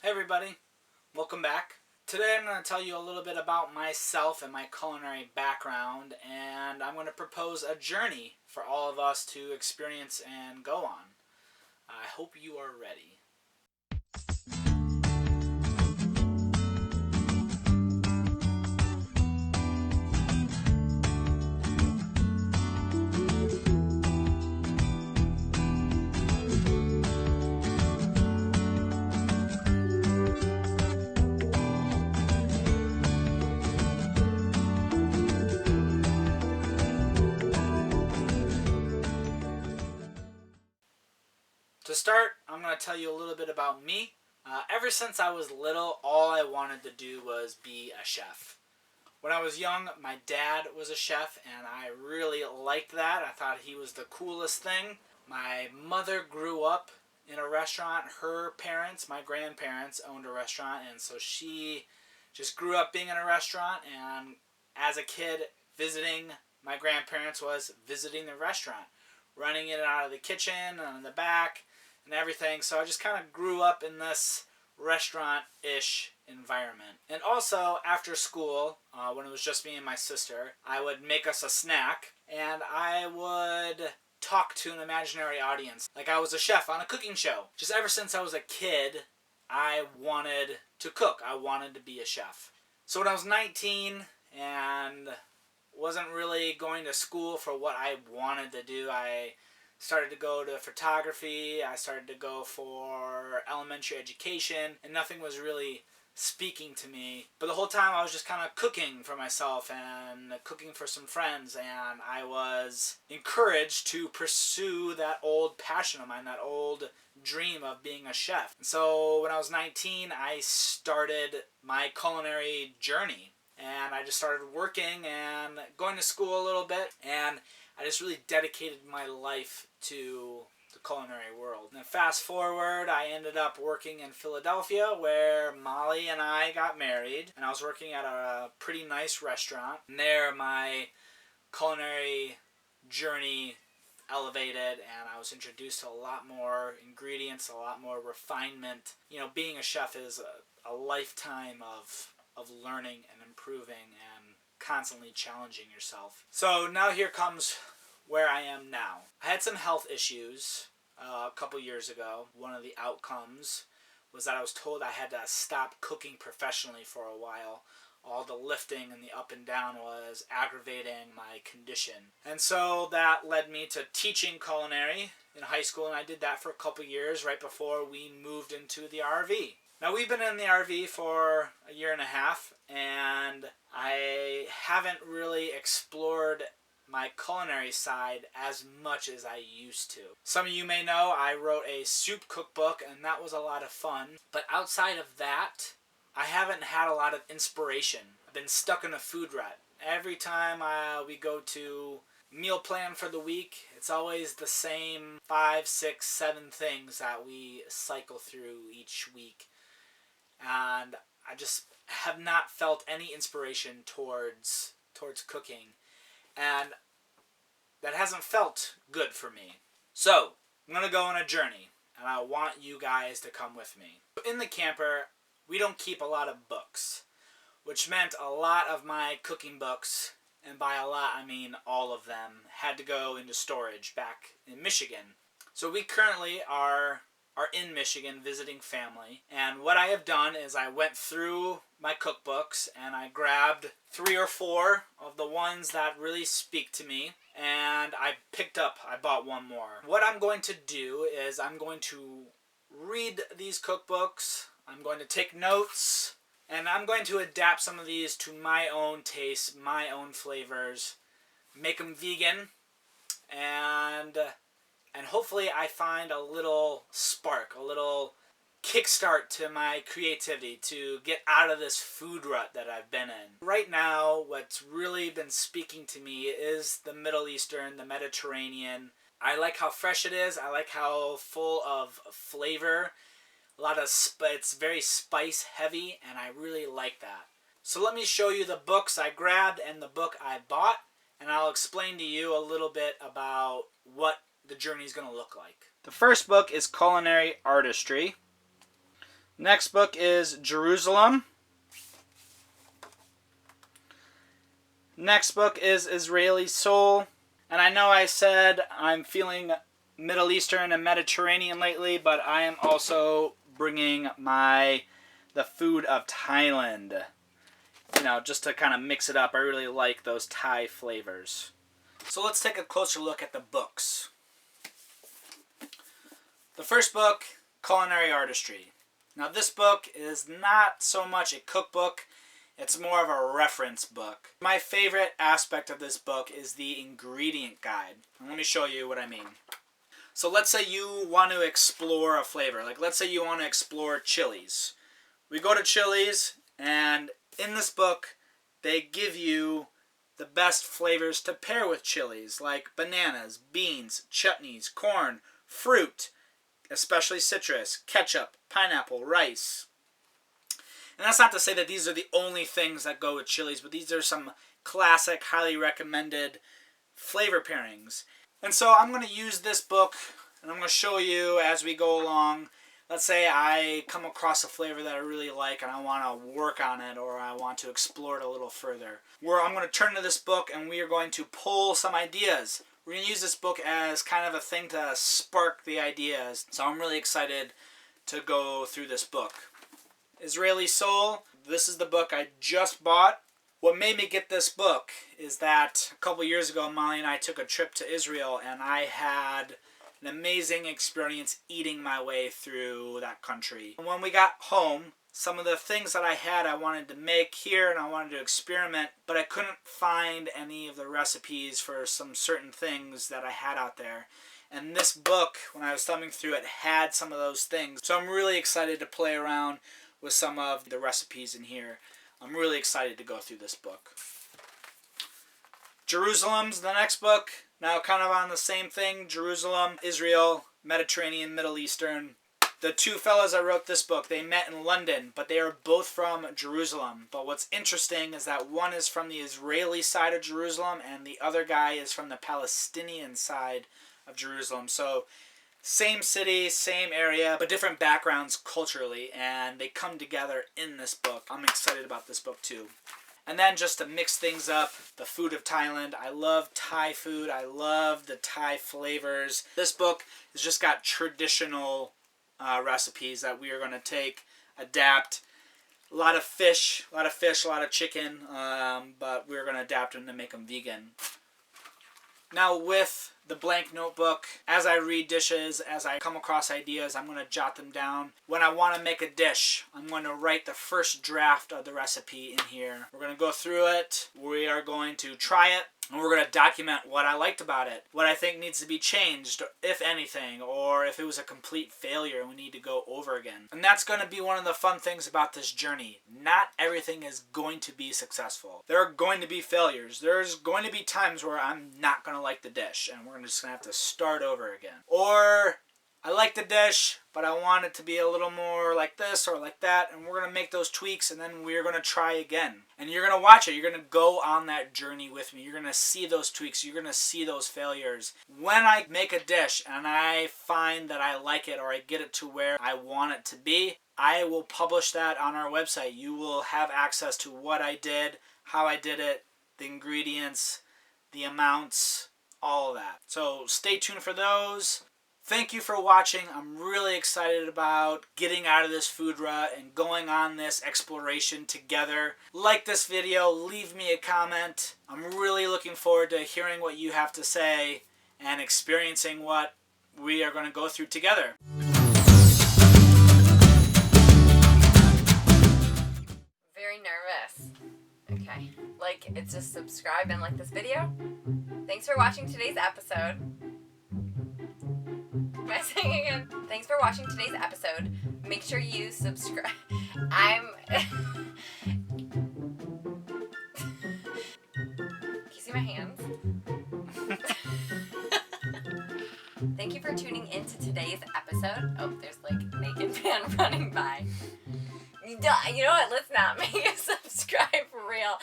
Hey everybody, welcome back. Today I'm going to tell you a little bit about myself and my culinary background, and I'm going to propose a journey for all of us to experience and go on. I hope you are ready. To start, I'm going to tell you a little bit about me. Ever since I was little, all I wanted to do was be a chef. When I was young, my dad was a chef, and I really liked that. I thought he was the coolest thing. My mother grew up in a restaurant. Her parents, my grandparents, owned a restaurant, and so she just grew up being in a restaurant, and as a kid, visiting my grandparents was visiting the restaurant, running it out of the kitchen and in the back and everything. So I just kind of grew up in this restaurant-ish environment. And also, after school, when it was just me and my sister, I would make us a snack, and I would talk to an imaginary audience like I was a chef on a cooking show. Just ever since I was a kid, I wanted to cook. I wanted to be a chef. So when I was 19 and wasn't really going to school for what I wanted to do, I started to go to photography, I started to go for elementary education, and nothing was really speaking to me. But the whole time I was just kind of cooking for myself and cooking for some friends, and I was encouraged to pursue that old passion of mine, that old dream of being a chef. And so when I was 19, I started my culinary journey. And I just started working and going to school a little bit, and I just really dedicated my life to the culinary world. And then fast forward, I ended up working in Philadelphia where Molly and I got married, and I was working at a pretty nice restaurant. And there my culinary journey elevated, and I was introduced to a lot more ingredients, a lot more refinement. You know, being a chef is a lifetime of learning and improving and constantly challenging yourself. So now here comes where I am now. I had some health issues a couple years ago. One of the outcomes was that I was told I had to stop cooking professionally for a while. All the lifting and the up and down was aggravating my condition. And so that led me to teaching culinary in high school, and I did that for a couple years right before we moved into the RV. Now, we've been in the RV for a year and a half, and I haven't really explored my culinary side as much as I used to. Some of you may know I wrote a soup cookbook, and that was a lot of fun. But outside of that, I haven't had a lot of inspiration. I've been stuck in a food rut. Every time we go to meal plan for the week, it's always the same 5, 6, 7 things that we cycle through each week. And I just have not felt any inspiration towards cooking, and that hasn't felt good for me. So I'm going to go on a journey, and I want you guys to come with me. In the camper, we don't keep a lot of books, which meant a lot of my cooking books, and by a lot I mean all of them, had to go into storage back in Michigan. So we currently are in Michigan visiting family, and what I have done is I went through my cookbooks and I grabbed 3 or 4 of the ones that really speak to me, and I bought one more. What I'm going to do is I'm going to read these cookbooks, I'm going to take notes, and I'm going to adapt some of these to my own taste, my own flavors, make them vegan, and hopefully I find a little spark, a little kickstart to my creativity to get out of this food rut that I've been in. Right now, what's really been speaking to me is the Middle Eastern, the Mediterranean. I like how fresh it is. I like how full of flavor. It's very spice heavy, and I really like that. So let me show you the books I grabbed and the book I bought, and I'll explain to you a little bit about what the journey is going to look like. The first book is Culinary Artistry. Next book is Jerusalem. Next book is Israeli Soul. And I know I said I'm feeling Middle Eastern and Mediterranean lately, but I am also bringing the food of Thailand. You know, just to kind of mix it up. I really like those Thai flavors. So let's take a closer look at the books. The first book, Culinary Artistry. Now this book is not so much a cookbook, it's more of a reference book. My favorite aspect of this book is the ingredient guide. Let me show you what I mean. So let's say you want to explore a flavor. Like let's say you want to explore chilies. We go to Chili's, and in this book they give you the best flavors to pair with chilies, like bananas, beans, chutneys, corn, fruit, especially citrus, ketchup, pineapple, rice. And that's not to say that these are the only things that go with chilies, but these are some classic, highly recommended flavor pairings. And so I'm going to use this book, and I'm going to show you as we go along. Let's say I come across a flavor that I really like and I want to work on it, or I want to explore it a little further. Where I'm going to turn to this book and we are going to pull some ideas. We're going to use this book as kind of a thing to spark the ideas. So I'm really excited to go through this book. Israeli Soul. This is the book I just bought. What made me get this book is that a couple years ago, Molly and I took a trip to Israel, and I had an amazing experience eating my way through that country. And when we got home, some of the things that I wanted to make here and I wanted to experiment, but I couldn't find any of the recipes for some certain things that I had out there. And this book, when I was thumbing through it, had some of those things. So I'm really excited to play around with some of the recipes in here. I'm really excited to go through this book. Jerusalem's the next book. Now kind of on the same thing. Jerusalem, Israel, Mediterranean, Middle Eastern. The two fellas that wrote this book, they met in London, but they are both from Jerusalem. But what's interesting is that one is from the Israeli side of Jerusalem and the other guy is from the Palestinian side of Jerusalem. So same city, same area, but different backgrounds culturally, and they come together in this book. I'm excited about this book too. And then just to mix things up, the food of Thailand. I love Thai food. I love the Thai flavors. This book has just got traditional recipes that we are going to take, adapt. A lot of fish, a lot of chicken, but we're going to adapt them to make them vegan. Now with the blank notebook, as I read dishes, as I come across ideas, I'm going to jot them down. When I want to make a dish, I'm going to write the first draft of the recipe in here. We're going to go through it. We are going to try it. And we're going to document what I liked about it, what I think needs to be changed, if anything, or if it was a complete failure and we need to go over again. And that's going to be one of the fun things about this journey. Not everything is going to be successful. There are going to be failures. There's going to be times where I'm not going to like the dish and we're just going to have to start over again. Or I like the dish, but I want it to be a little more like this or like that, and we're going to make those tweaks, and then we're going to try again. And you're going to watch it. You're going to go on that journey with me. You're going to see those tweaks. You're going to see those failures. When I make a dish and I find that I like it or I get it to where I want it to be, I will publish that on our website. You will have access to what I did, how I did it, the ingredients, the amounts, all of that. So stay tuned for those. Thank you for watching. I'm really excited about getting out of this food rut and going on this exploration together. Like this video, leave me a comment. I'm really looking forward to hearing what you have to say and experiencing what we are going to go through together. Very nervous. Okay. Like, it's just subscribe and like this video. Thanks for watching today's episode. Am I saying again? Thanks for watching today's episode. Make sure you subscribe. Can you see my hands? Thank you for tuning into today's episode. Oh, there's like a naked man running by. You know what? Let's not make a subscribe for real.